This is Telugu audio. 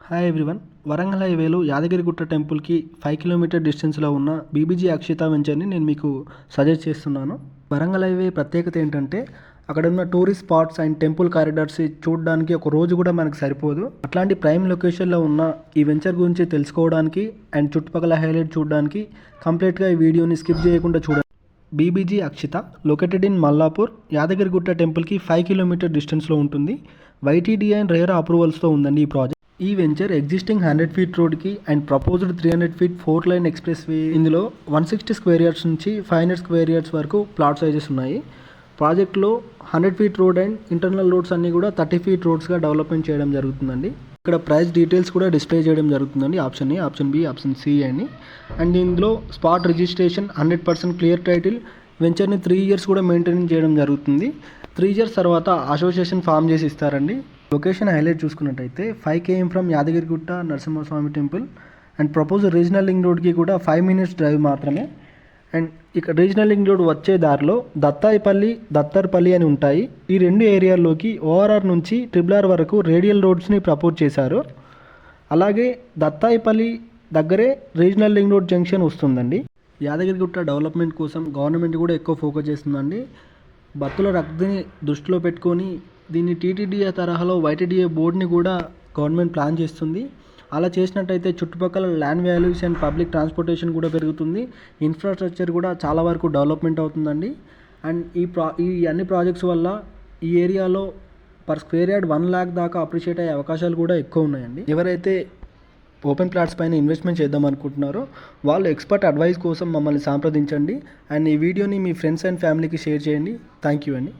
Hi everyone. వరంగల్ హైవేలో యాదగిరిగుట్ట టెంపుల్కి 5 కిలోమీటర్ డిస్టెన్స్లో ఉన్న బీబీజీ అక్షిత వెంచర్ని నేను మీకు సజెస్ట్ చేస్తున్నాను. వరంగల్ హైవే ప్రత్యేకత ఏంటంటే అక్కడ ఉన్న tourist spots and temple corridors చూడడానికి ఒక రోజు కూడా మనకు సరిపోదు. అట్లాంటి ప్రైమ్ లొకేషన్లో ఉన్న ఈ వెంచర్ గురించి తెలుసుకోవడానికి అండ్ చుట్టుపక్కల హైలైట్ చూడడానికి కంప్లీట్గా ఈ వీడియోని స్కిప్ చేయకుండా చూడండి. BBG Akshita located in Mallapur, Yadagirigutta టెంపుల్కి 5 కిలోమీటర్ డిస్టెన్స్లో ఉంటుంది. వైటీడీఐ అండ్ రేరా అప్రూవల్స్తో ఉందండి ఈ ప్రాజెక్ట్. ఈ వెంచర్ ఎగ్జిస్టింగ్ 100 ఫీట్ రోడ్కి and proposed 300 feet 4 line express way. ఇందులో 160 స్క్వేర్ యార్డ్స్ నుంచి 500 స్క్వేర్ యార్డ్స్ వరకు ప్లాట్ సైజెస్ ఉన్నాయి. ప్రాజెక్ట్లో 100 feet road and internal roads అన్నీ కూడా 30 ఫీట్ రోడ్స్గా డెవలప్మెంట్ చేయడం జరుగుతుందండి. ఇక్కడ ప్రైస్ డీటెయిల్స్ కూడా డిస్ప్లే చేయడం జరుగుతుందండి. Option a, option b, option c అని. అండ్ ఇందులో స్పాట్ రిజిస్ట్రేషన్, 100% క్లియర్ టైటిల్, వెంచర్ని 3 ఇయర్స్ కూడా మెయింటైన్ చేయడం జరుగుతుంది. 3 ఇయర్స్ తర్వాత అసోసియేషన్ ఫామ్ చేసి ఇస్తారండి. లొకేషన్ హైలైట్ చూసుకున్నట్టయితే 5 km from Yadagirigutta Narasimhaswamy temple and propose regional link రోడ్కి కూడా 5 minutes డ్రైవ్ మాత్రమే. అండ్ ఇక్కడ రీజనల్ లింక్ రోడ్ వచ్చే దారిలో దత్తాయిపల్లి, దత్తర్పల్లి అని ఉంటాయి. ఈ 2 ఏరియాల్లోకి ఓఆర్ఆర్ నుంచి RRR వరకు రేడియల్ రోడ్స్ని ప్రపోజ్ చేశారు. అలాగే దత్తాయిపల్లి దగ్గరే రీజనల్ లింక్ రోడ్ జంక్షన్ వస్తుందండి. యాదగిరిగుట్ట డెవలప్మెంట్ కోసం గవర్నమెంట్ కూడా ఎక్కువ ఫోకస్ చేస్తుందండి. భక్తుల రద్దీని దృష్టిలో పెట్టుకొని దీన్ని టీటీడీఏ తరహాలో వైటీడీఏ బోర్డుని కూడా గవర్నమెంట్ ప్లాన్ చేస్తుంది. అలా చేసినట్టయితే చుట్టుపక్కల land values and public transportation కూడా పెరుగుతుంది. ఇన్ఫ్రాస్ట్రక్చర్ కూడా చాలా వరకు డెవలప్మెంట్ అవుతుందండి. అండ్ ఈ అన్ని ప్రాజెక్ట్స్ వల్ల ఈ ఏరియాలో పర్ స్క్వేర్ యార్డ్ 1 lakh దాకా అప్రిషియేట్ అయ్యే అవకాశాలు కూడా ఎక్కువ ఉన్నాయండి. ఎవరైతే ఓపెన్ ప్లాట్స్ పైన ఇన్వెస్ట్మెంట్ చేద్దాం అనుకుంటున్నారో వాళ్ళు ఎక్స్పర్ట్ అడ్వైస్ కోసం మమ్మల్ని సంప్రదించండి. అండ్ ఈ వీడియోని మీ ఫ్రెండ్స్ అండ్ ఫ్యామిలీకి షేర్ చేయండి. థ్యాంక్ యూ అండి.